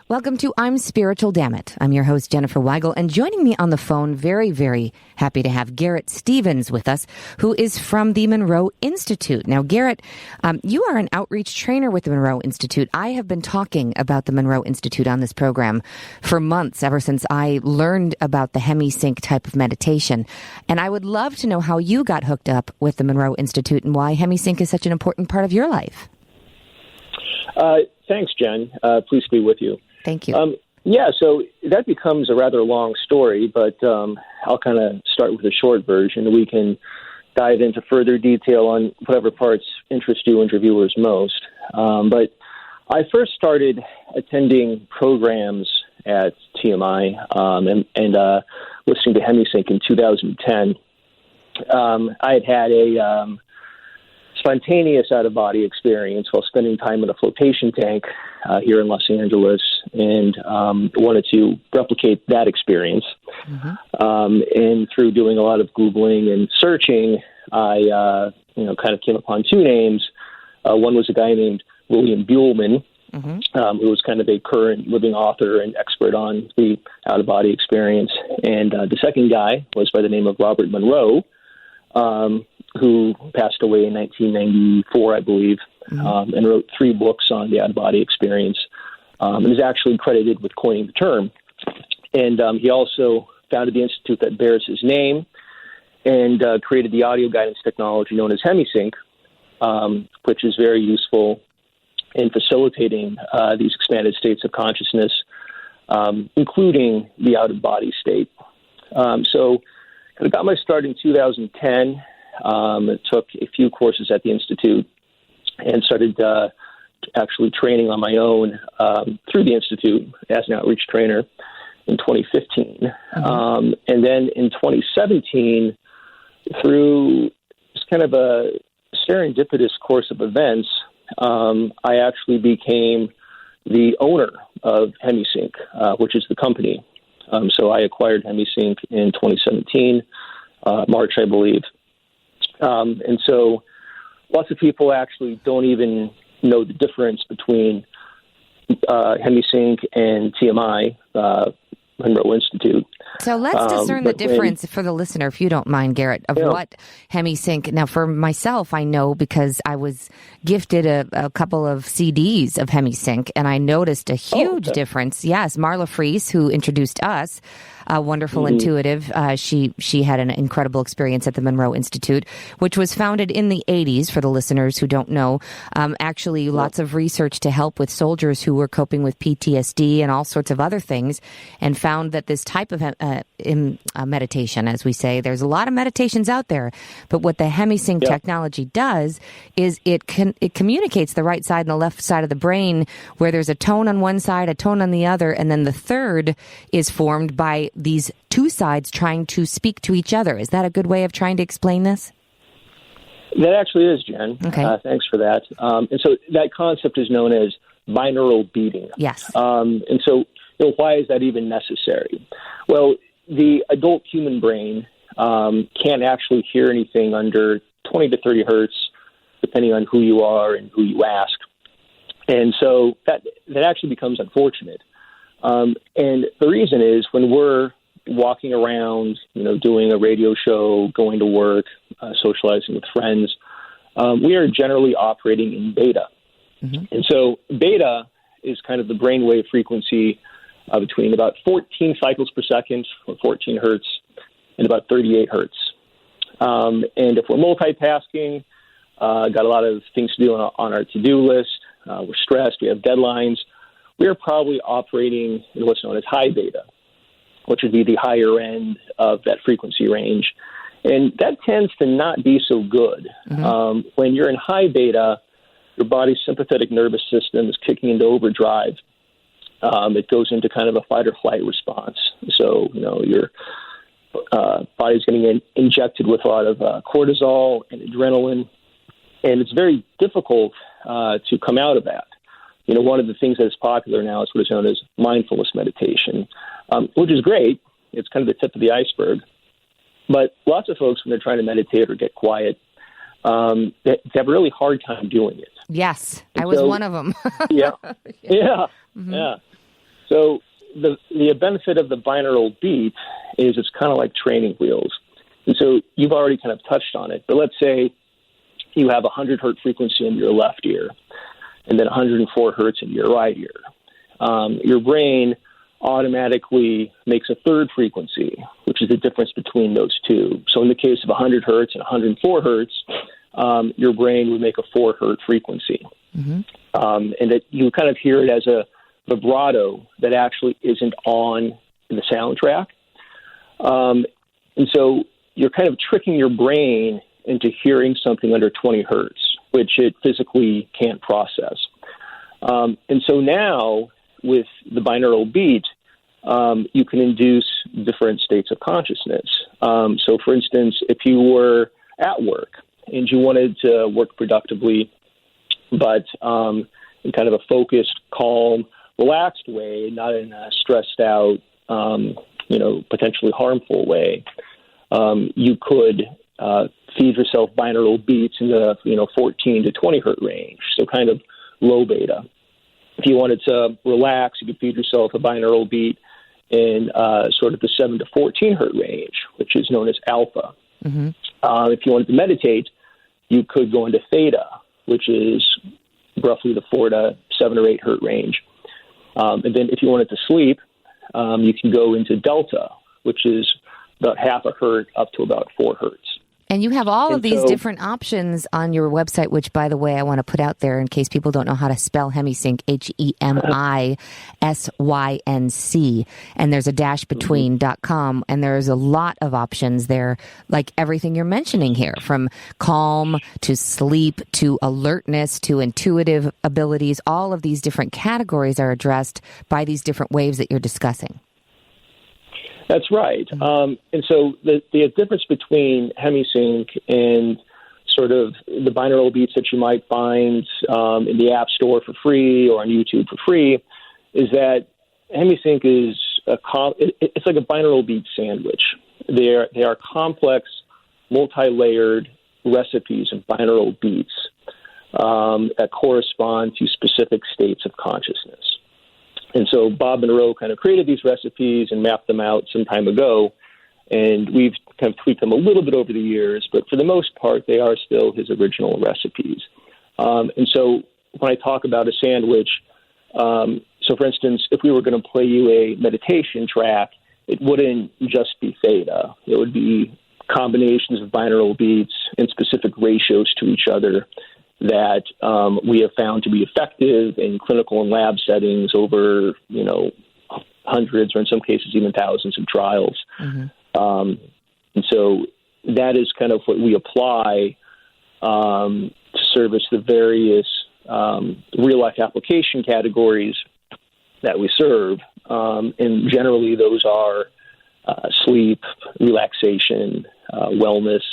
Welcome to I'm Spiritual Dammit. I'm your host, Jenniffer Weigel, and joining me on the phone, very, very happy to have Garrett Stevens with us, who is from the Monroe Institute. Now, Garrett, you are an outreach trainer with the Monroe Institute. I have been talking about the Monroe Institute on this program for months, ever since I learned about the HemiSync type of meditation. And I would love to know how you got hooked up with the Monroe Institute and why HemiSync is such an important part of your life. Thanks, Jen. Pleased to be with you. Thank you. So that becomes a rather long story, but I'll kind of start with a short version. We can dive into further detail on whatever parts interest you and your viewers most. But I first started attending programs at TMI and listening to HemiSync in 2010. I had a spontaneous out-of-body experience while spending time in a flotation tank here in Los Angeles, and wanted to replicate that experience. Mm-hmm. And through doing a lot of Googling and searching, I kind of came upon two names. One was a guy named William Buhlman, mm-hmm. Who was kind of a current living author and expert on the out-of-body experience. And the second guy was by the name of Robert Monroe, who passed away in 1994, I believe, mm-hmm. And wrote 3 books on the out-of-body experience, and is actually credited with coining the term. And he also founded the institute that bears his name and created the audio guidance technology known as HemiSync, which is very useful in facilitating these expanded states of consciousness, including the out-of-body state. So I got my start in 2010. It took a few courses at the Institute and started actually training on my own through the Institute as an outreach trainer in 2015. Mm-hmm. And then in 2017, through just kind of a serendipitous course of events, I actually became the owner of HemiSync, which is the company. So I acquired HemiSync in 2017, March, I believe. And so lots of people actually don't even know the difference between HemiSync and TMI, Monroe Institute. So let's discern the difference for the listener, if you don't mind, Garrett, of what HemiSync. Now, for myself, I know because I was gifted a couple of CDs of HemiSync, and I noticed a huge difference. Yes, Marla Fries, who introduced us, a wonderful mm-hmm. intuitive. She had an incredible experience at the Monroe Institute, which was founded in the 80s, for the listeners who don't know. Actually, lots of research to help with soldiers who were coping with PTSD and all sorts of other things, and found that this type of meditation, as we say, there's a lot of meditations out there, but what the HemiSync technology does is it communicates the right side and the left side of the brain, where there's a tone on one side, a tone on the other, and then the third is formed by these two sides trying to speak to each other. Is that a good way of trying to explain this? That actually is, Jen. Okay. Thanks for that. And so that concept is known as binaural beating. Yes. And so why is that even necessary? Well, the adult human brain can't actually hear anything under 20 to 30 hertz, depending on who you are and who you ask. And so that actually becomes unfortunate. And the reason is when we're walking around, doing a radio show, going to work, socializing with friends, we are generally operating in beta. Mm-hmm. And so beta is kind of the brainwave frequency between about 14 cycles per second, or 14 hertz, and about 38 hertz. And if we're multitasking, got a lot of things to do on our to-do list, we're stressed, we have deadlines, we are probably operating in what's known as high beta, which would be the higher end of that frequency range. And that tends to not be so good. Mm-hmm. When you're in high beta, your body's sympathetic nervous system is kicking into overdrive. It goes into kind of a fight or flight response. So, your body's getting injected with a lot of cortisol and adrenaline, and it's very difficult to come out of that. One of the things that is popular now is what is known as mindfulness meditation, which is great. It's kind of the tip of the iceberg. But lots of folks, when they're trying to meditate or get quiet, they have a really hard time doing it. Yes, I was one of them. Yeah. Mm-hmm. Yeah. So the benefit of the binaural beat is it's kind of like training wheels. And so you've already kind of touched on it. But let's say you have 100 hertz frequency in your left ear and then 104 hertz in your right ear. Your brain automatically makes a third frequency, which is the difference between those two. So in the case of 100 hertz and 104 hertz, your brain would make a 4 hertz frequency. Mm-hmm. And that you kind of hear it as a vibrato that actually isn't on the soundtrack. And so you're kind of tricking your brain into hearing something under 20 hertz, which it physically can't process. And so now with the binaural beat, you can induce different states of consciousness. So for instance, if you were at work and you wanted to work productively, but in kind of a focused, calm, relaxed way, not in a stressed out, potentially harmful way, you could feed yourself binaural beats in the 14 to 20 hertz range, so kind of low beta. If you wanted to relax, you could feed yourself a binaural beat in sort of the 7 to 14 hertz range, which is known as alpha. Mm-hmm. If you wanted to meditate, you could go into theta, which is roughly the 4 to 7 or 8 hertz range. And then if you wanted to sleep, you can go into delta, which is about half a hertz up to about 4 hertz. And you have all of these different options on your website, which, by the way, I want to put out there in case people don't know how to spell HemiSync, HEMISYNC. And there's a dash between.com, and there's a lot of options there, like everything you're mentioning here, from calm to sleep to alertness to intuitive abilities. All of these different categories are addressed by these different waves that you're discussing. That's right. And so the difference between HemiSync and sort of the binaural beats that you might find in the App Store for free or on YouTube for free is that HemiSync is it's like a binaural beat sandwich. They are complex, multi-layered recipes of binaural beats that correspond to specific states of consciousness. And so Bob Monroe kind of created these recipes and mapped them out some time ago, and we've kind of tweaked them a little bit over the years, but for the most part, they are still his original recipes. And so when I talk about a sandwich, so for instance, if we were going to play you a meditation track, it wouldn't just be theta. It would be combinations of binaural beats in specific ratios to each other that we have found to be effective in clinical and lab settings over, hundreds or in some cases even thousands of trials. Mm-hmm. And so that is kind of what we apply to service the various real-life application categories that we serve. And generally those are sleep, relaxation, wellness,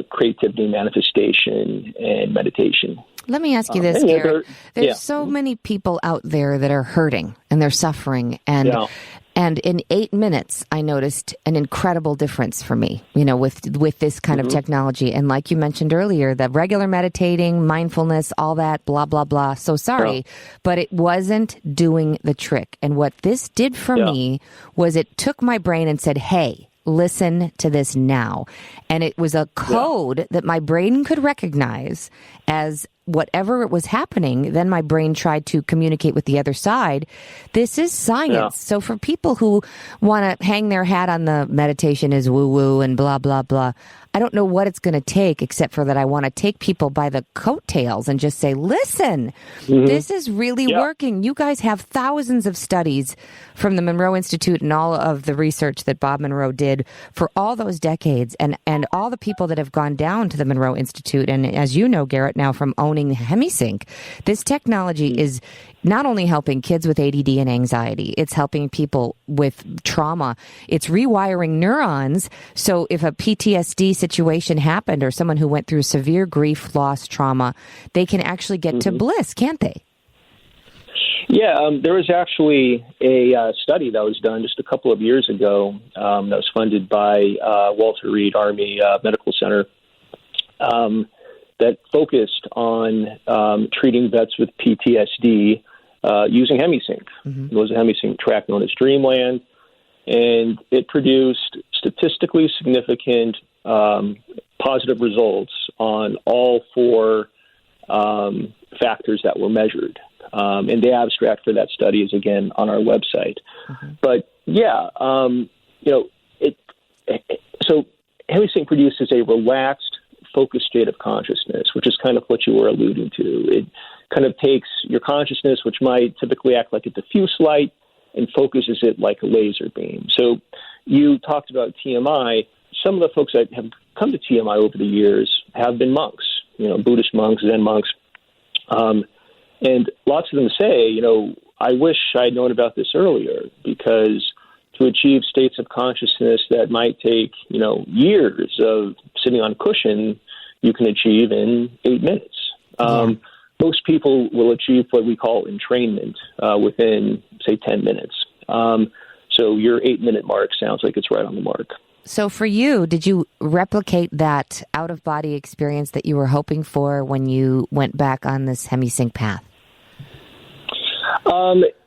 creativity, manifestation, and meditation. Let me ask you this, Garrett. There's so many people out there that are hurting and they're suffering. And in 8 minutes, I noticed an incredible difference for me, with this kind of technology. And like you mentioned earlier, the regular meditating, mindfulness, all that, blah, blah, blah. So sorry, but it wasn't doing the trick. And what this did for me was it took my brain and said, hey, listen to this now. And it was a code that my brain could recognize as whatever it was happening. Then my brain tried to communicate with the other side. This is science. Yeah. So for people who want to hang their hat on the meditation is woo-woo and blah, blah, blah, I don't know what it's going to take, except for that I want to take people by the coattails and just say, listen, this is really working. You guys have thousands of studies from the Monroe Institute and all of the research that Bob Monroe did for all those decades and all the people that have gone down to the Monroe Institute. And as you know, Garrett, now from owning HemiSync, this technology is not only helping kids with ADD and anxiety, it's helping people with trauma. It's rewiring neurons. So if a PTSD situation happened or someone who went through severe grief, loss, trauma, they can actually get to bliss, can't they? Yeah, there was actually a study that was done just a couple of years ago that was funded by Walter Reed Army Medical Center that focused on treating vets with PTSD using HemiSync. It was a HemiSync track known as Dreamland, and it produced statistically significant positive results on all 4 factors that were measured. And the abstract for that study is, again, on our website. But, so HemiSync produces a relaxed, focused state of consciousness, which is kind of what you were alluding to. It kind of takes your consciousness, which might typically act like a diffuse light, and focuses it like a laser beam. So you talked about TMI. Some of the folks that have come to TMI over the years have been monks, Buddhist monks, Zen monks. And lots of them say, I wish I'd known about this earlier, because to achieve states of consciousness that might take, years of sitting on a cushion, you can achieve in 8 minutes. Most people will achieve what we call entrainment within, say, 10 minutes. So your 8-minute mark sounds like it's right on the mark. So for you, did you replicate that out-of-body experience that you were hoping for when you went back on this HemiSync path?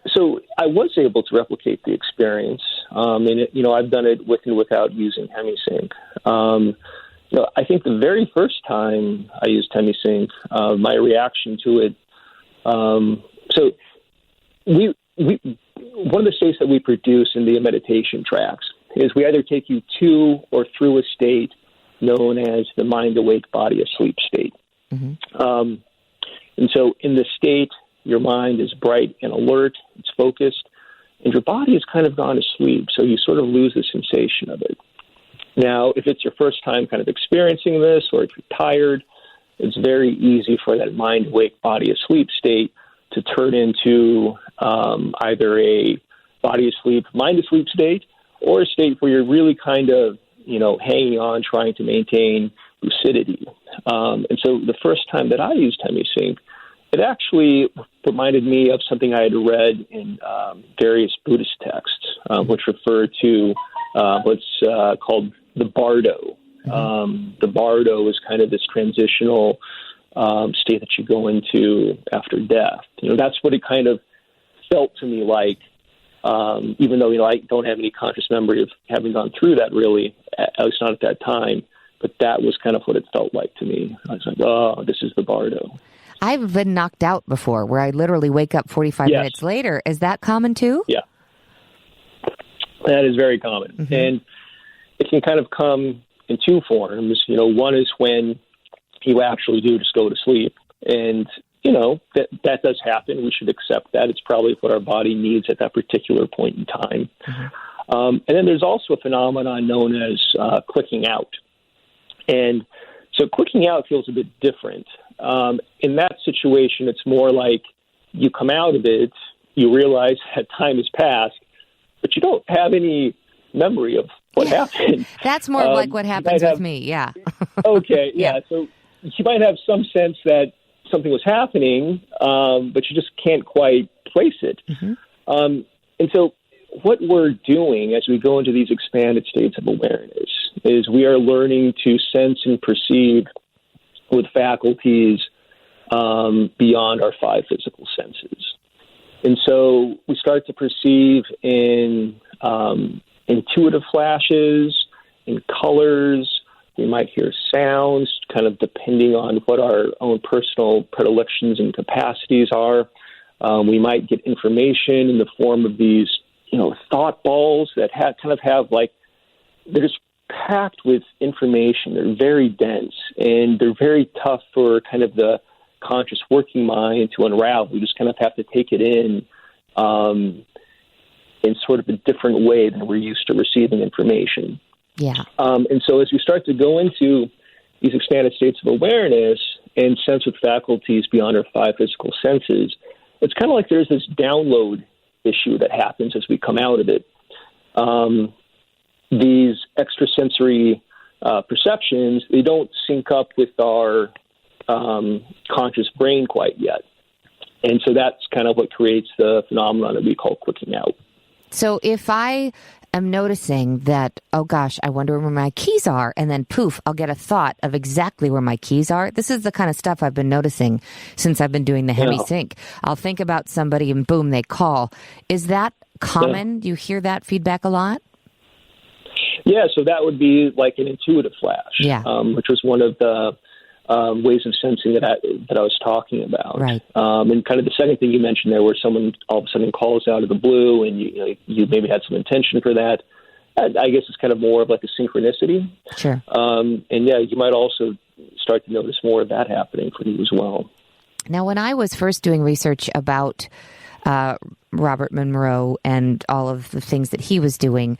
So I was able to replicate the experience, and I've done it with and without using HemiSync. I think the very first time I used HemiSync, my reaction to it. So one of the states that we produce in the meditation tracks is we either take you to or through a state known as the mind awake, body asleep state. And so in this state, your mind is bright and alert, it's focused, and your body has kind of gone to sleep, so you sort of lose the sensation of it. Now, if it's your first time kind of experiencing this, or if you're tired, it's very easy for that mind awake, body asleep state to turn into either a body asleep, mind asleep state, or a state where you're really kind of, hanging on, trying to maintain lucidity. And so the first time that I used HemiSync, it actually reminded me of something I had read in various Buddhist texts, which refer to what's called the Bardo. The Bardo is kind of this transitional state that you go into after death. That's what it kind of felt to me like, even though, I don't have any conscious memory of having gone through that really, at least not at that time, but that was kind of what it felt like to me. I was like, oh, this is the Bardo. I've been knocked out before, where I literally wake up 45 minutes later. Is that common too? Yeah. That is very common. And it can kind of come in 2 forms. One is when you actually do just go to sleep. And, that does happen. We should accept that. It's probably what our body needs at that particular point in time. And then there's also a phenomenon known as clicking out. And so clicking out feels a bit different. In that situation, it's more like you come out of it, you realize that time has passed, but you don't have any memory of what happened. That's more like what happens with me, yeah. Okay, yeah. So you might have some sense that something was happening, but you just can't quite place it. And so what we're doing as we go into these expanded states of awareness is we are learning to sense and perceive with faculties beyond our 5 physical senses. And so we start to perceive in intuitive flashes, in colors. We might hear sounds, kind of depending on what our own personal predilections and capacities are. We might get information in the form of these, thought balls that they're just packed with information. They're very dense, and they're very tough for kind of the conscious working mind to unravel. We just kind of have to take it in sort of a different way than we're used to receiving information. Yeah. And so as we start to go into these expanded states of awareness and sense with faculties beyond our 5 physical senses, it's kind of like there's this download issue that happens as we come out of it. These extrasensory perceptions, they don't sync up with our conscious brain quite yet. And so that's kind of what creates the phenomenon that we call clicking out. So if I am noticing that, oh gosh, I wonder where my keys are. And then poof, I'll get a thought of exactly where my keys are. This is the kind of stuff I've been noticing since I've been doing the HemiSync. I'll think about somebody and boom, they call. Is that common? Do you hear that feedback a lot? Yeah, so that would be like an intuitive flash, which was one of the ways of sensing that I was talking about. Right. And kind of the second thing you mentioned there, where someone all of a sudden calls out of the blue, and you maybe had some intention for that. I guess it's kind of more of like a synchronicity. Sure. And yeah, you might also start to notice more of that happening for you as well. Now, when I was first doing research about Robert Monroe and all of the things that he was doing,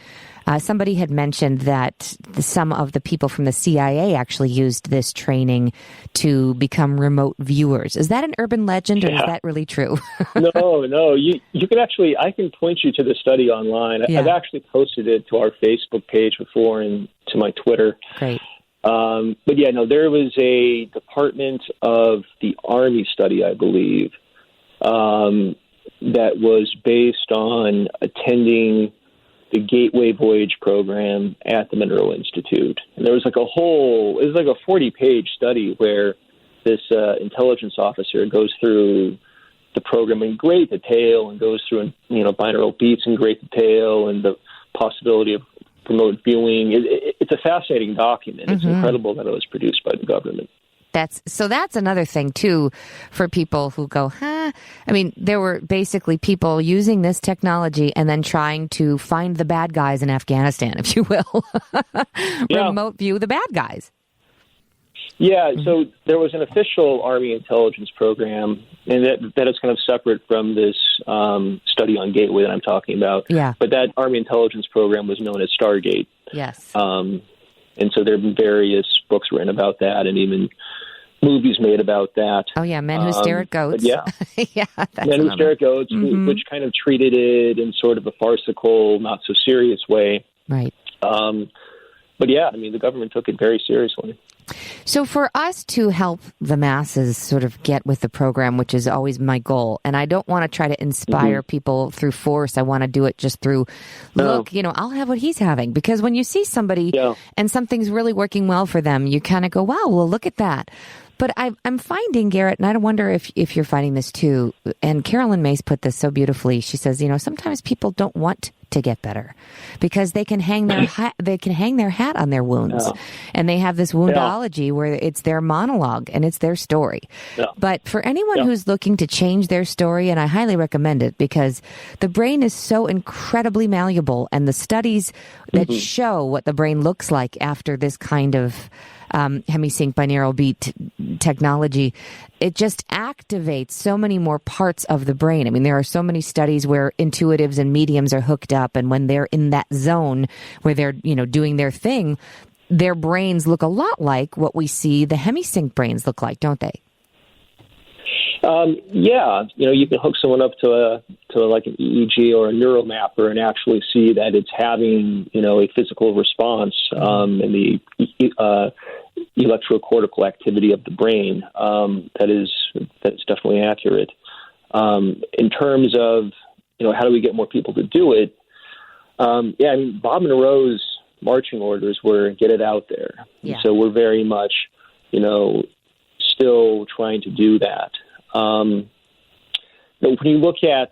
somebody had mentioned that some of the people from the CIA actually used this training to become remote viewers. Is that an urban legend, or is that really true? No. You can actually, I can point you to the study online. Yeah. I've actually posted it to our Facebook page before and to my Twitter. Great. But yeah, no, there was a Department of the Army study, I believe, that was based on attending the Gateway Voyage program at the Monroe Institute. And there was like a 40-page study where this intelligence officer goes through the program in great detail and goes through, binaural beats in great detail and the possibility of remote viewing. It's a fascinating document. It's incredible that it was produced by the government. That's another thing, too, for people who go, I mean, there were basically people using this technology and then trying to find the bad guys in Afghanistan, if you will. Remote view the bad guys. Yeah, so there was an official Army intelligence program, and that is kind of separate from this study on Gateway that I'm talking about. Yeah. But that Army intelligence program was known as Stargate. Yes. And so there have been various books written about that, and even movies made about that. Oh, yeah, Men Who Stare at Goats. Yeah. That's Men Who Stare at Goats, which kind of treated it in sort of a farcical, not so serious way. Right. But yeah, I mean, the government took it very seriously. So for us to help the masses sort of get with the program, which is always my goal, and I don't want to try to inspire people through force. I want to do it just through, look, I'll have what he's having. Because when you see somebody and something's really working well for them, you kind of go, wow, well, look at that. But I'm finding, Garrett, and I wonder if you're finding this too, and Carolyn Mace put this so beautifully. She says, sometimes people don't want to get better because they can hang their hat on their wounds, and they have this woundology where it's their monologue and it's their story. But for anyone who's looking to change their story, and I highly recommend it because the brain is so incredibly malleable, and the studies that show what the brain looks like after this kind of HemiSync binaural beat technology, it just activates so many more parts of the brain. I mean, there are so many studies where intuitives and mediums are hooked up, and when they're in that zone where they're, doing their thing, their brains look a lot like what we see the HemiSync brains look like, don't they? You can hook someone up to like an EEG or a neuromapper and actually see that it's having, a physical response in the electrocortical activity of the brain. That's definitely accurate. In terms of, how do we get more people to do it? Bob Monroe's marching orders were get it out there. Yeah. So we're very much, still trying to do that. When you look at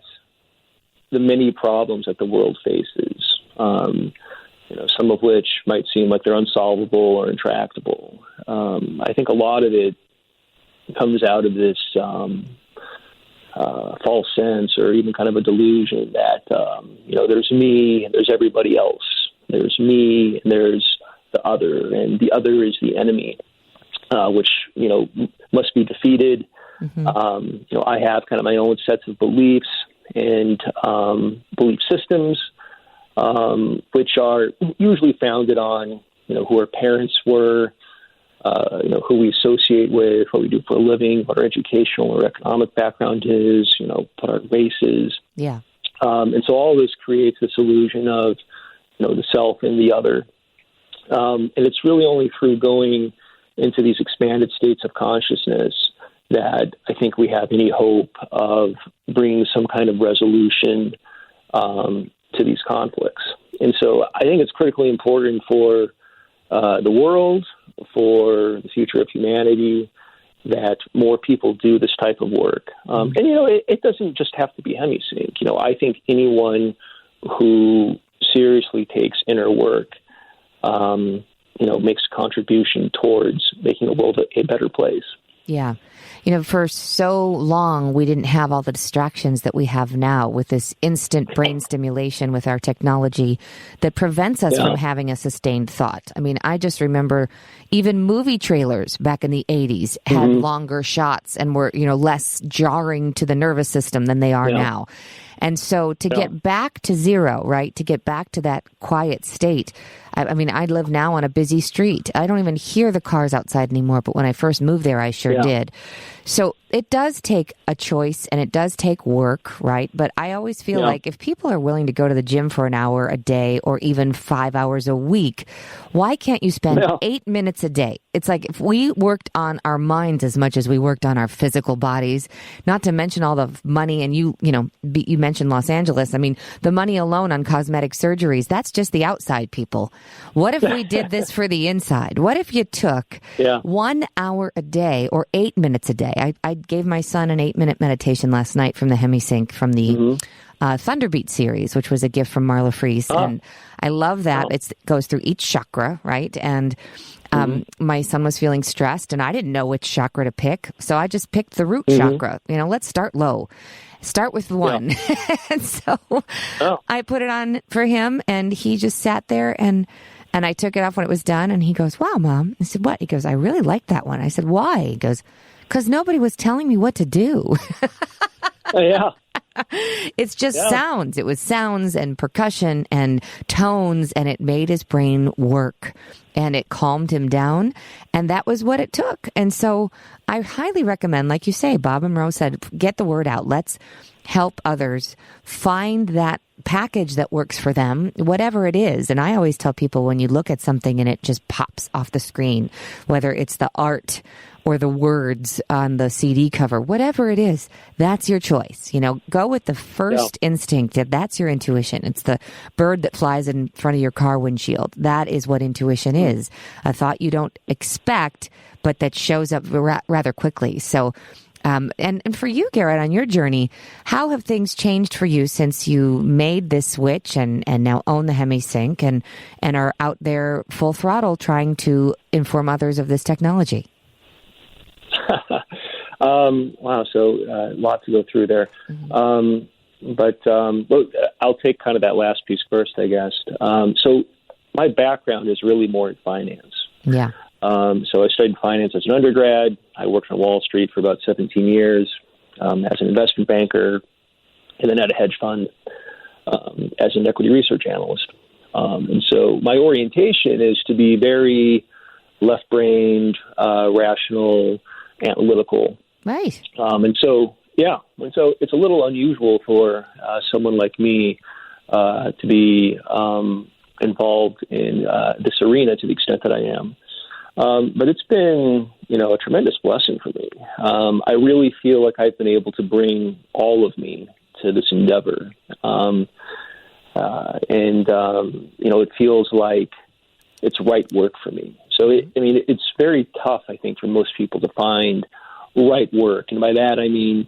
the many problems that the world faces, some of which might seem like they're unsolvable or intractable, I think a lot of it comes out of this false sense or even kind of a delusion that, there's me and there's everybody else. There's me and there's the other, and the other is the enemy, which, must be defeated. I have kind of my own sets of beliefs and belief systems, which are usually founded on, who our parents were, who we associate with, what we do for a living, what our educational or economic background is, what our race is. Yeah. And so all this creates this illusion of, the self and the other. And it's really only through going into these expanded states of consciousness that I think we have any hope of bringing some kind of resolution to these conflicts. And so I think it's critically important for the world, for the future of humanity, that more people do this type of work. And, it doesn't just have to be HemiSync. I think anyone who seriously takes inner work, makes a contribution towards making the world a better place. Yeah. For so long, we didn't have all the distractions that we have now with this instant brain stimulation with our technology that prevents us from having a sustained thought. I mean, I just remember even movie trailers back in the 80s had longer shots and were, less jarring to the nervous system than they are now. And so to get back to zero, right, to get back to that quiet state, I mean, I live now on a busy street. I don't even hear the cars outside anymore, but when I first moved there, I sure did. So it does take a choice and it does take work, right? But I always feel like if people are willing to go to the gym for an hour a day or even 5 hours a week, why can't you spend 8 minutes a day? It's like if we worked on our minds as much as we worked on our physical bodies, not to mention all the money, and you mentioned Los Angeles. I mean, the money alone on cosmetic surgeries, that's just the outside people. What if we did this for the inside? What if you took 1 hour a day or 8 minutes a day? I gave my son an 8-minute meditation last night from the HemiSync from the Thunderbeat series, which was a gift from Marla Freese. And I love that. It goes through each chakra, right? And my son was feeling stressed and I didn't know which chakra to pick. So I just picked the root chakra. Let's start low. Start with one. And so I put it on for him and he just sat there and I took it off when it was done and he goes, "Wow, Mom." I said, "What?" He goes, "I really like that one." I said, "Why?" He goes, "Because nobody was telling me what to do." It's just sounds. It was sounds and percussion and tones, and it made his brain work and it calmed him down. And that was what it took. And so I highly recommend, like you say, Bob and Rose said, get the word out. Let's help others find that package that works for them, whatever it is. And I always tell people when you look at something and it just pops off the screen, whether it's the art or the words on the CD cover, whatever it is, that's your choice. Go with the first instinct. That's your intuition. It's the bird that flies in front of your car windshield. That is what intuition is. A thought you don't expect, but that shows up rather quickly. So, and for you, Garrett, on your journey, how have things changed for you since you made this switch and now own the HemiSync and are out there full throttle trying to inform others of this technology? Wow. So a lot to go through there. But I'll take kind of that last piece first, I guess. So my background is really more in finance. Yeah. So I studied finance as an undergrad. I worked on Wall Street for about 17 years as an investment banker, and then at a hedge fund as an equity research analyst. And so my orientation is to be very left-brained, rational, analytical. Right. And so it's a little unusual for someone like me to be involved in this arena to the extent that I am. But it's been, a tremendous blessing for me. I really feel like I've been able to bring all of me to this endeavor. It feels like it's right work for me. So, it's very tough, I think, for most people to find right work. And by that, I mean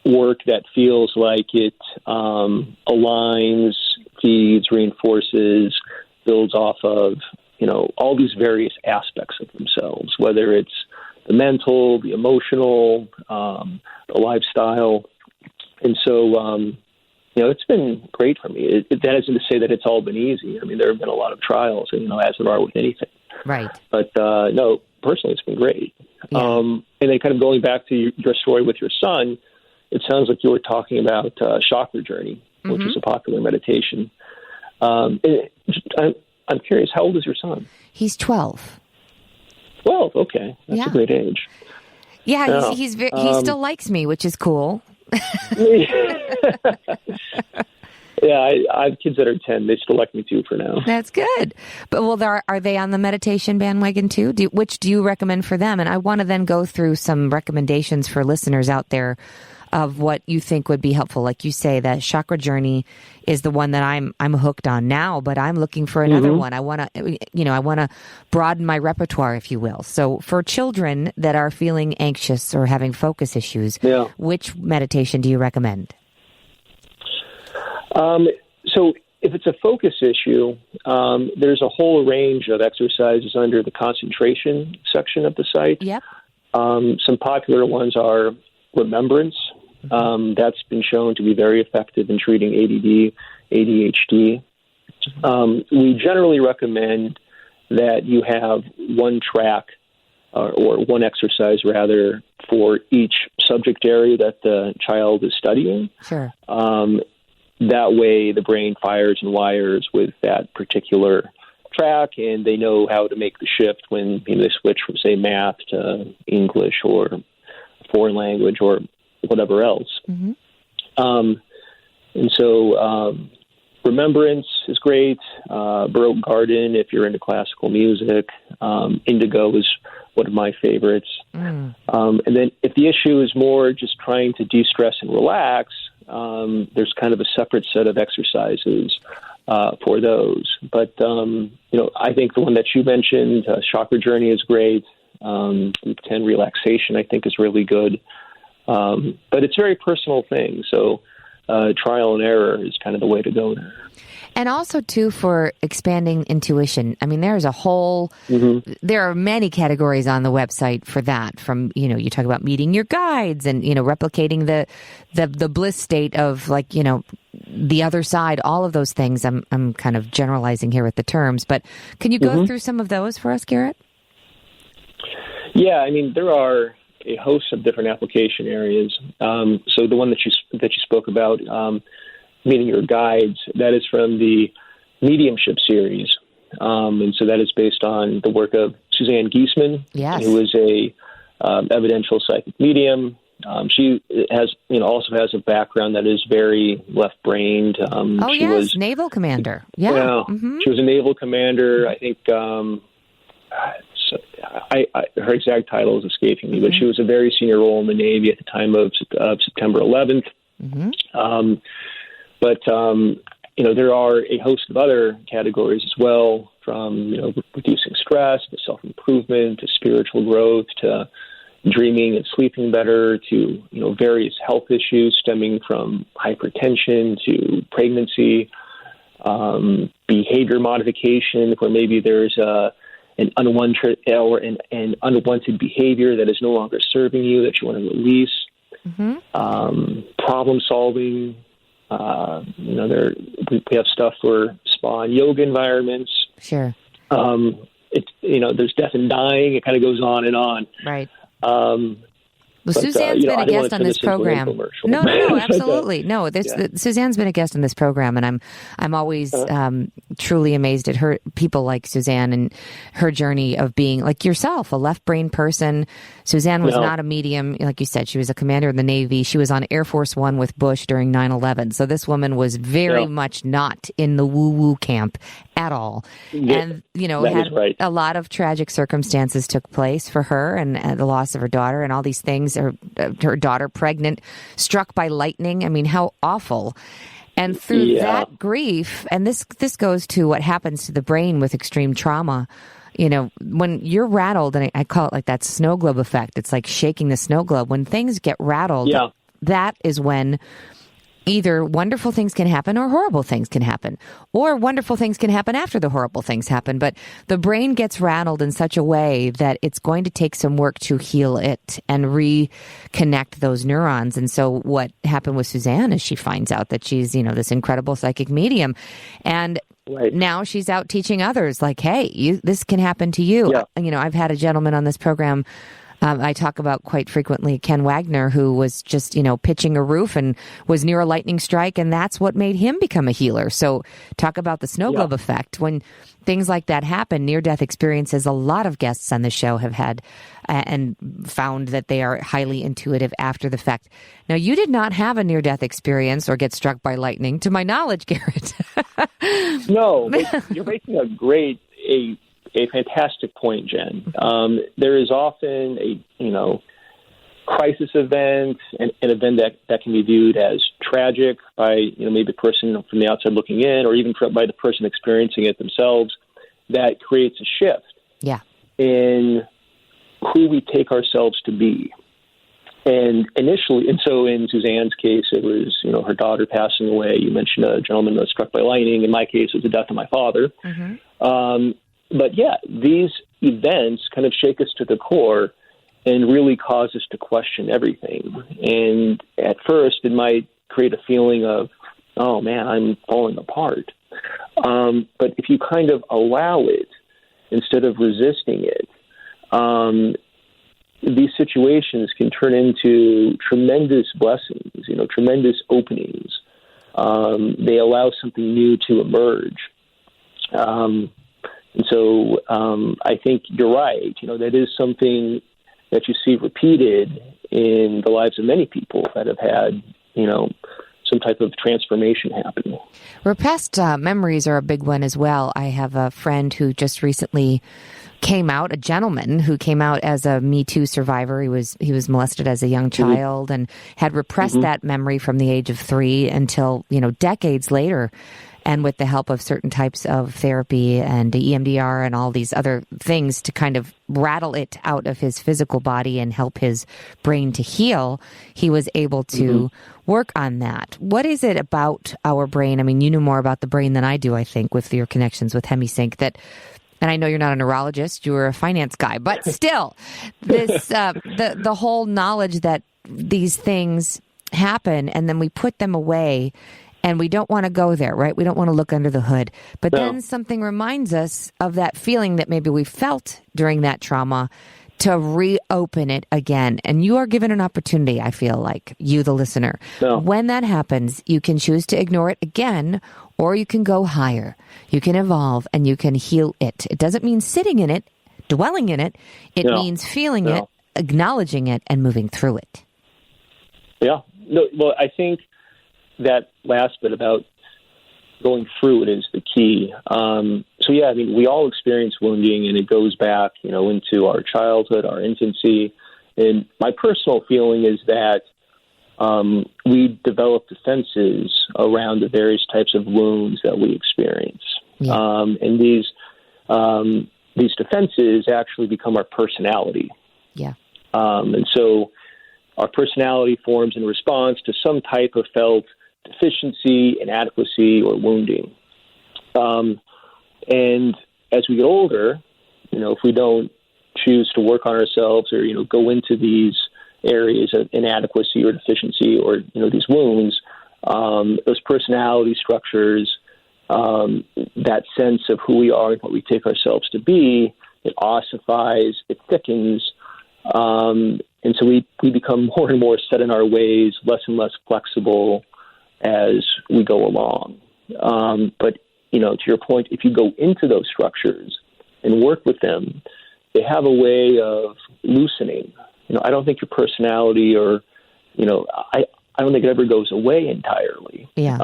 work that feels like it aligns, feeds, reinforces, builds off of, all these various aspects of themselves, whether it's the mental, the emotional, the lifestyle. And so, it's been great for me. That isn't to say that it's all been easy. I mean, there have been a lot of trials, as there are with anything. Right. But, no, personally, it's been great. Yeah. And then kind of going back to your story with your son, it sounds like you were talking about Chakra Journey, which is a popular meditation. I'm curious, how old is your son? He's 12. 12, okay. That's a great age. Yeah, he still likes me, which is cool. Yeah, I have kids that are 10. They still like me too for now. That's good. But are they on the meditation bandwagon too? Which do you recommend for them? And I want to then go through some recommendations for listeners out there of what you think would be helpful. Like you say, that chakra journey is the one that I'm hooked on now, but I'm looking for another one. I want to broaden my repertoire, if you will. So for children that are feeling anxious or having focus issues, which meditation do you recommend? So if it's a focus issue, there's a whole range of exercises under the concentration section of the site. Yep. Some popular ones are remembrance. That's been shown to be very effective in treating ADD, ADHD. We generally recommend that you have one track or one exercise, rather, for each subject area that the child is studying. Sure. That way the brain fires and wires with that particular track, and they know how to make the shift when they switch from, say, math to English or foreign language or whatever else. And so remembrance is great. Baroque Garden, if you're into classical music. Indigo is one of my favorites. And then if the issue is more just trying to de-stress and relax, there's kind of a separate set of exercises for those. But, I think the one that you mentioned, Chakra Journey, is great. Week 10 relaxation, I think, is really good. But it's a very personal thing. So trial and error is kind of the way to go there. And also, too, for expanding intuition. I mean, there's a whole, there are many categories on the website for that. From, you talk about meeting your guides and, replicating the bliss state of, like, the other side, all of those things. I'm kind of generalizing here with the terms, but can you go through some of those for us, Garrett? Yeah, I mean, there are a host of different application areas. So the one that you spoke about, meeting your guides, that is from the Mediumship Series. And so that is based on the work of Suzanne Giesemann, who is a evidential psychic medium. She has, also has a background that is very left-brained. She was naval commander. She was a naval commander. I think her exact title is escaping me, but she was a very senior role in the Navy at the time of September 11th. But, there are a host of other categories as well, from, reducing stress to self-improvement to spiritual growth to dreaming and sleeping better to, various health issues stemming from hypertension to pregnancy, behavior modification, where maybe there's an unwanted behavior that is no longer serving you that you want to release, problem solving. We have stuff for spa and yoga environments. Sure. There's death and dying. It kind of goes on and on. Right. Suzanne's been a guest on this program. No, absolutely. Suzanne's been a guest on this program, and I'm always truly amazed at her, people like Suzanne and her journey of being, like yourself, a left brain person. Suzanne was not a medium. Like you said, she was a commander in the Navy. She was on Air Force One with Bush during 9/11. So this woman was very much not in the woo-woo camp at all. And, had a lot of tragic circumstances took place for her, and the loss of her daughter and all these things. Her daughter pregnant, struck by lightning. I mean, how awful. And through that grief, and this goes to what happens to the brain with extreme trauma. When you're rattled, and I call it like that snow globe effect. It's like shaking the snow globe. When things get rattled, that is when either wonderful things can happen or horrible things can happen, or wonderful things can happen after the horrible things happen. But the brain gets rattled in such a way that it's going to take some work to heal it and reconnect those neurons. And so what happened with Suzanne is she finds out that she's, this incredible psychic medium. And now she's out teaching others, like, hey, this can happen to you. I've had a gentleman on this program I talk about quite frequently, Ken Wagner, who was just, pitching a roof and was near a lightning strike, and that's what made him become a healer. So talk about the snow globe effect. When things like that happen, near-death experiences, a lot of guests on the show have had and found that they are highly intuitive after the fact. Now, you did not have a near-death experience or get struck by lightning, to my knowledge, Garrett. No, but you're making a fantastic point, Jen. There is often a crisis event, an event that can be viewed as tragic by, maybe a person from the outside looking in, or even by the person experiencing it themselves, that creates a shift in who we take ourselves to be. And so in Suzanne's case, it was, her daughter passing away. You mentioned a gentleman that was struck by lightning. In my case, it was the death of my father. Mm-hmm. But yeah, these events kind of shake us to the core and really cause us to question everything. And at first, it might create a feeling of, oh man, I'm falling apart. But if you kind of allow it instead of resisting it, these situations can turn into tremendous blessings, tremendous openings. They allow something new to emerge. And so I think you're right. That is something that you see repeated in the lives of many people that have had, some type of transformation happening. Repressed memories are a big one as well. I have a friend who just recently came out, a gentleman who came out as a Me Too survivor. He was molested as a young child and had repressed that memory from the age of 3 until, decades later. And with the help of certain types of therapy and EMDR and all these other things to kind of rattle it out of his physical body and help his brain to heal, he was able to work on that. What is it about our brain? I mean, you know more about the brain than I do, I think, with your connections with HemiSync, and I know you're not a neurologist, you're a finance guy, but still, this the whole knowledge that these things happen and then we put them away. And we don't want to go there, right? We don't want to look under the hood. But then something reminds us of that feeling that maybe we felt during that trauma to reopen it again. And you are given an opportunity, I feel like, you, the listener. When that happens, you can choose to ignore it again, or you can go higher. You can evolve and you can heal it. It doesn't mean sitting in it, dwelling in it. It means feeling it, acknowledging it, and moving through it. Yeah. No, well, I think that last bit about going through it is the key. We all experience wounding, and it goes back, into our childhood, our infancy. And my personal feeling is that we develop defenses around the various types of wounds that we experience. Yeah. And these defenses actually become our personality. Yeah. And so our personality forms in response to some type of felt deficiency, inadequacy, or wounding. And as we get older, if we don't choose to work on ourselves or, go into these areas of inadequacy or deficiency or, these wounds, those personality structures, that sense of who we are and what we take ourselves to be, it ossifies, it thickens. And so we become more and more set in our ways, less and less flexible as we go along. But, to your point, if you go into those structures and work with them, they have a way of loosening. I don't think your personality or, I don't think it ever goes away entirely. Yeah.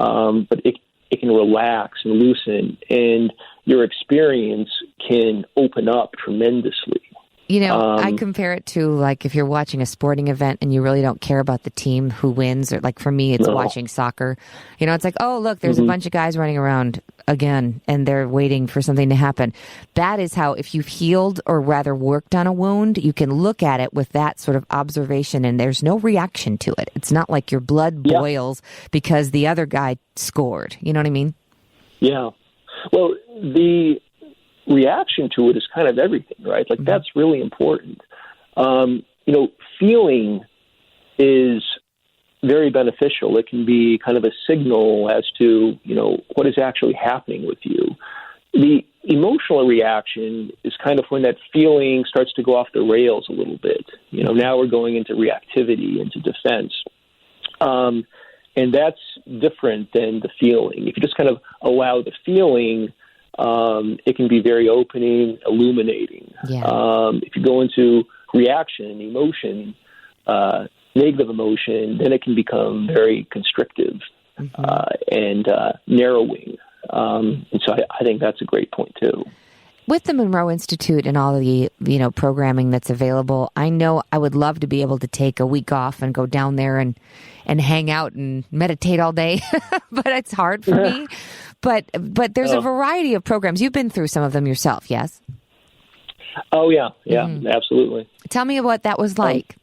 But it can relax and loosen, and your experience can open up tremendously. I compare it to like if you're watching a sporting event and you really don't care about the team who wins, or like for me, it's watching soccer. It's like, oh, look, there's a bunch of guys running around again and they're waiting for something to happen. That is how, if you've healed or rather worked on a wound, you can look at it with that sort of observation and there's no reaction to it. It's not like your blood boils because the other guy scored. You know what I mean? Yeah. Well, the reaction to it is kind of everything, right? Like that's really important. Feeling is very beneficial. It can be kind of a signal as to, what is actually happening with you. The emotional reaction is kind of when that feeling starts to go off the rails a little bit. Now we're going into reactivity, into defense. And that's different than the feeling. If you just kind of allow the feeling, it can be very opening, illuminating. Yeah. If you go into reaction, emotion, negative emotion, then it can become very constrictive and narrowing. And so I think that's a great point, too. With the Monroe Institute and all the, programming that's available, I know I would love to be able to take a week off and go down there and hang out and meditate all day, but it's hard for me. But there's a variety of programs. You've been through some of them yourself, yes? Oh, yeah, absolutely. Tell me what that was like.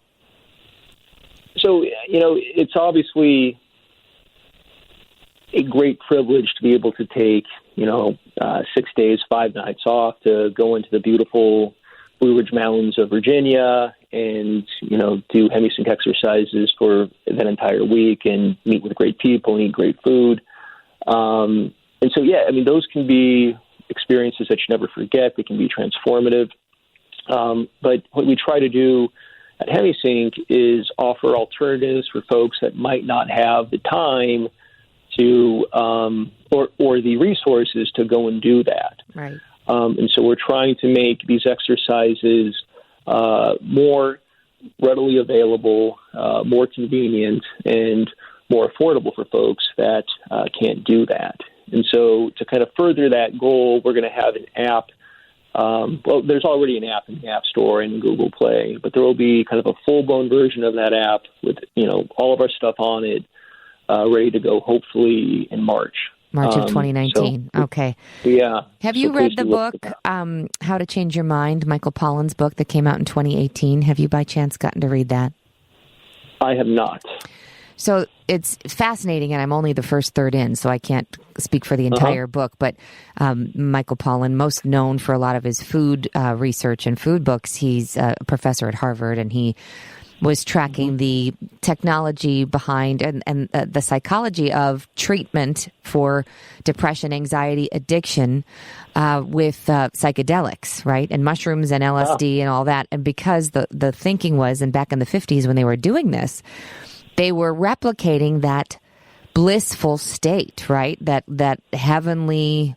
So, it's obviously a great privilege to be able to take, 6 days, 5 nights off to go into the beautiful Blue Ridge Mountains of Virginia and, do hemisync exercises for that entire week and meet with great people and eat great food. And so, those can be experiences that you never forget. They can be transformative. But what we try to do at hemisync is offer alternatives for folks that might not have the time to or the resources to go and do that. Right. And so we're trying to make these exercises more readily available, more convenient, and more affordable for folks that can't do that. And so to kind of further that goal, we're going to have an app. There's already an app in the App Store and Google Play, but there will be kind of a full-blown version of that app with, all of our stuff on it, ready to go, hopefully in March. March of 2019. So, okay. Yeah. Have you read the book, How to Change Your Mind, Michael Pollan's book that came out in 2018? Have you by chance gotten to read that? I have not. So it's fascinating, and I'm only the first third in, so I can't speak for the entire book. But Michael Pollan, most known for a lot of his food research and food books, he's a professor at Harvard, and he was tracking the technology behind and the psychology of treatment for depression, anxiety, addiction with psychedelics, right? And mushrooms and LSD and all that. And because the thinking was, and back in the 50s when they were doing this, they were replicating that blissful state, right? That heavenly,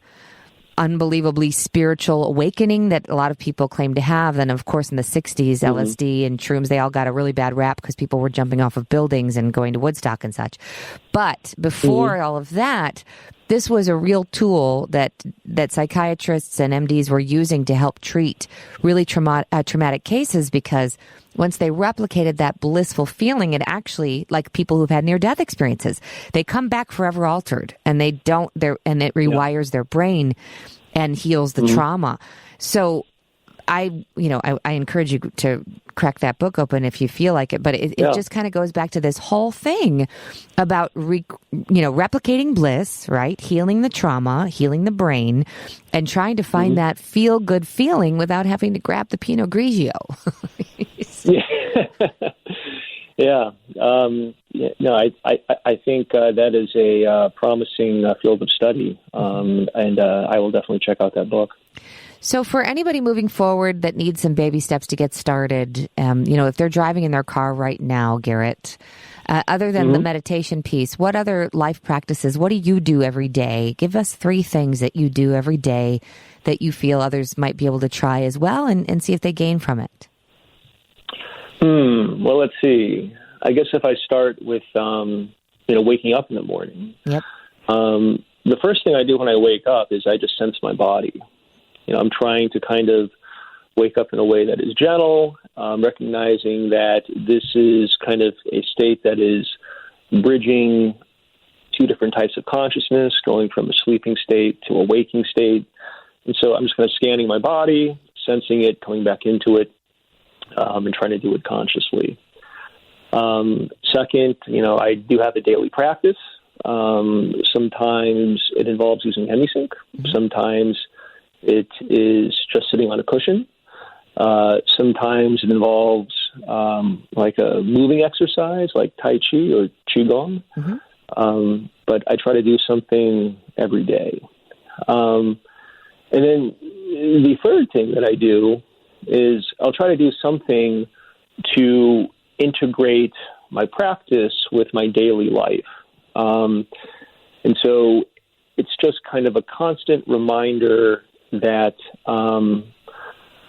unbelievably spiritual awakening that a lot of people claim to have. And of course, in the 60s, LSD and shrooms, they all got a really bad rap because people were jumping off of buildings and going to Woodstock and such. But before all of that, this was a real tool that psychiatrists and MDs were using to help treat really traumatic cases, because once they replicated that blissful feeling, it actually, like people who've had near-death experiences, they come back forever altered, and it rewires their brain and heals the trauma. So I encourage you to crack that book open if you feel like it. But it just kind of goes back to this whole thing about replicating bliss, right? Healing the trauma, healing the brain, and trying to find that feel-good feeling without having to grab the Pinot Grigio. I think that is a promising field of study, and I will definitely check out that book. So for anybody moving forward that needs some baby steps to get started, if they're driving in their car right now, Garrett, other than the meditation piece, what other life practices, what do you do every day? Give us 3 things that you do every day that you feel others might be able to try as well and see if they gain from it. Well, let's see. I guess if I start with, waking up in the morning. Yep. The first thing I do when I wake up is I just sense my body. I'm trying to kind of wake up in a way that is gentle, recognizing that this is kind of a state that is bridging 2 different types of consciousness, going from a sleeping state to a waking state. And so I'm just kind of scanning my body, sensing it, coming back into it, and trying to do it consciously. Second, I do have a daily practice. Sometimes it involves using hemisync. Sometimes it is just sitting on a cushion. Sometimes it involves like a moving exercise, like Tai Chi or Qigong. But I try to do something every day. And then the third thing that I do is I'll try to do something to integrate my practice with my daily life. And so it's just kind of a constant reminder that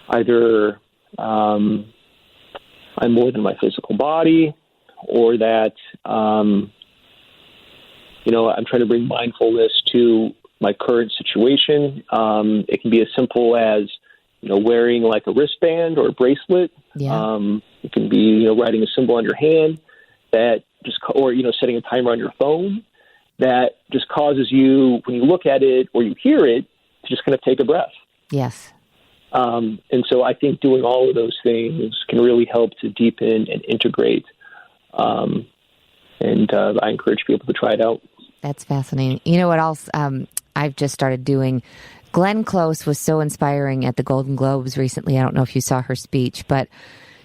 either I'm more than my physical body, or that, I'm trying to bring mindfulness to my current situation. It can be as simple as, wearing like a wristband or a bracelet. Yeah. It can be, writing a symbol on your hand that or setting a timer on your phone that just causes you, when you look at it or you hear it, to just kind of take a breath. Yes. And so I think doing all of those things can really help to deepen and integrate. And I encourage people to try it out. That's fascinating. You know what else I've just started doing? Glenn Close was so inspiring at the Golden Globes recently. I don't know if you saw her speech, but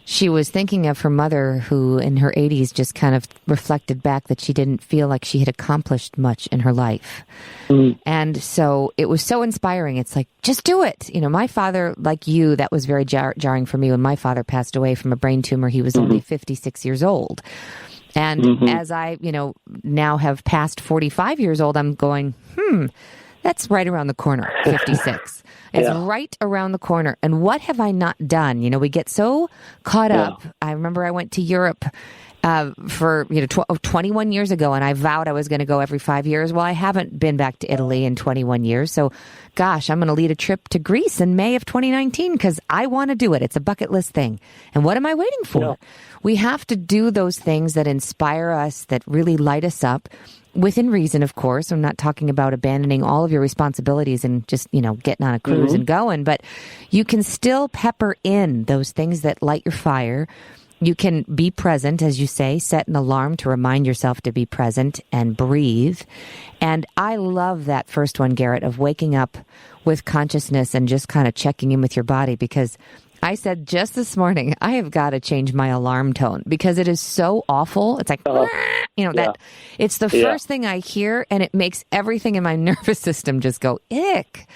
she was thinking of her mother, who in her 80s just kind of reflected back that she didn't feel like she had accomplished much in her life. Mm. And so it was so inspiring. It's like, just do it. My father, like you, that was very jarring for me when my father passed away from a brain tumor. He was only 56 years old. And as I, now have passed 45 years old, I'm going, that's right around the corner, 56. It's right around the corner. And what have I not done? We get so caught up. I remember I went to Europe for 21 years ago, and I vowed I was going to go every 5 years. Well, I haven't been back to Italy in 21 years. So, gosh, I'm going to lead a trip to Greece in May of 2019 because I want to do it. It's a bucket list thing. And what am I waiting for? Yeah. We have to do those things that inspire us, that really light us up. Within reason, of course. I'm not talking about abandoning all of your responsibilities and just, getting on a cruise and going, but you can still pepper in those things that light your fire. You can be present, as you say, set an alarm to remind yourself to be present and breathe. And I love that first one, Garrett, of waking up with consciousness and just kind of checking in with your body, because I said just this morning, I have got to change my alarm tone because it is so awful. It's like, that it's the first thing I hear, and it makes everything in my nervous system just go, ick.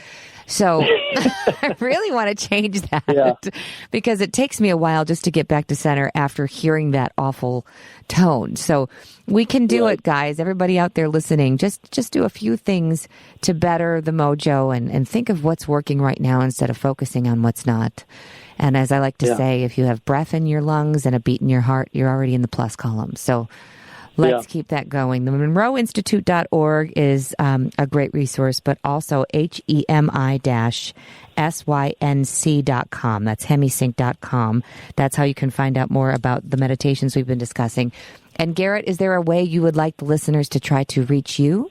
So I really want to change that because it takes me a while just to get back to center after hearing that awful tone. So we can do it, guys. Everybody out there listening, just do a few things to better the mojo and think of what's working right now instead of focusing on what's not. And as I like to say, if you have breath in your lungs and a beat in your heart, you're already in the plus column. So let's keep that going. The MonroeInstitute.org is a great resource, but also HEMI-SYNC.com. That's hemisync.com. That's how you can find out more about the meditations we've been discussing. And Garrett, is there a way you would like the listeners to try to reach you?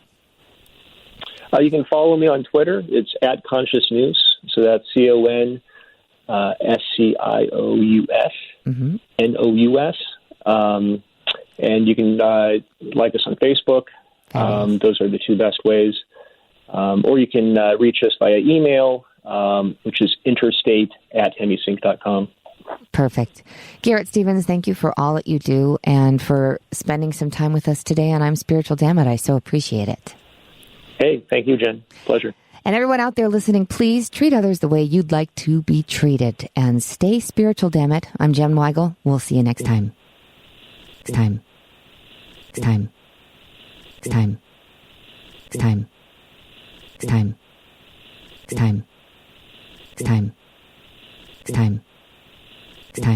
You can follow me on Twitter. It's @Conscious News. So that's CONSCIOUS NOUS. And you can like us on Facebook. Those are the two best ways. Or you can reach us via email, which is interstate@hemisync.com. Perfect. Garrett Stevens, thank you for all that you do and for spending some time with us today on I'm Spiritual Dammit. I so appreciate it. Hey, thank you, Jen. Pleasure. And everyone out there listening, please treat others the way you'd like to be treated. And stay spiritual, damn it. I'm Jen Weigel. We'll see you next time. Next time. Next time. Next time. Next time. Next time. Next time. Next time. Next time.